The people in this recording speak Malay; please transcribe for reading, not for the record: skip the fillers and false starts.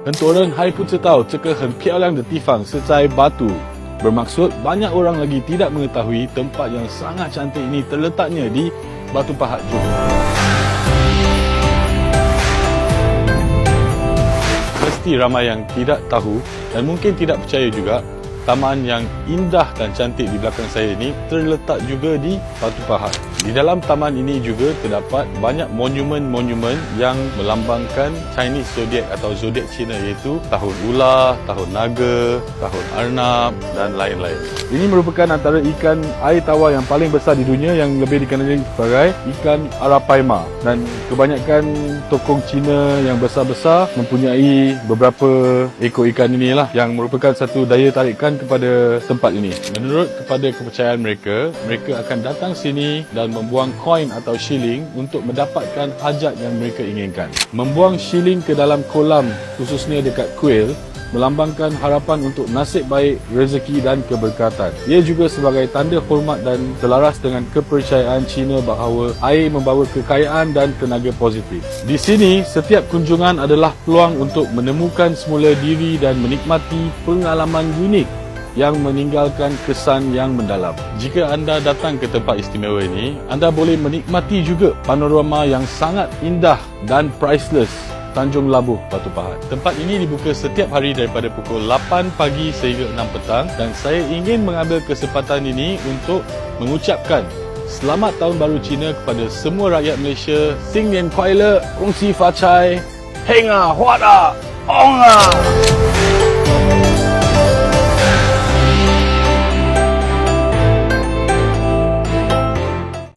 很多人还不知道这个很漂亮的地方是在Batu. Bermaksud banyak orang lagi tidak mengetahui tempat yang sangat cantik ini terletaknya di Batu Pahat Johor. Mesti ramai yang tidak tahu dan mungkin tidak percaya juga, taman yang indah dan cantik di belakang saya ini terletak juga di Batu Pahat. Di dalam taman ini juga terdapat banyak monumen-monumen yang melambangkan Chinese Zodiac atau Zodiac Cina, iaitu tahun ular, tahun naga, tahun arnab dan lain-lain. Ini merupakan antara ikan air tawar yang paling besar di dunia yang lebih dikenali sebagai ikan arapaima, dan kebanyakan tokong Cina yang besar-besar mempunyai beberapa ekor ikan inilah yang merupakan satu daya tarikan kepada tempat ini. Menurut kepada kepercayaan mereka, mereka akan datang sini dan membuang koin atau shilling untuk mendapatkan hajat yang mereka inginkan. Membuang shilling ke dalam kolam, khususnya dekat kuil, melambangkan harapan untuk nasib baik, rezeki dan keberkatan. Ia juga sebagai tanda hormat dan selaras dengan kepercayaan Cina bahawa air membawa kekayaan dan tenaga positif. Di sini, setiap kunjungan adalah peluang untuk menemukan semula diri dan menikmati pengalaman unik yang meninggalkan kesan yang mendalam. Jika anda datang ke tempat istimewa ini, anda boleh menikmati juga panorama yang sangat indah dan priceless Tanjung Labuh, Batu Pahat. Tempat ini dibuka setiap hari daripada pukul 8 pagi sehingga 6 petang, dan saya ingin mengambil kesempatan ini untuk mengucapkan Selamat Tahun Baru Cina kepada semua rakyat Malaysia. Sing Nian Kuai Le, Kong Si Fa Chai, Heng Ah, Huat Ah, Ong Ah.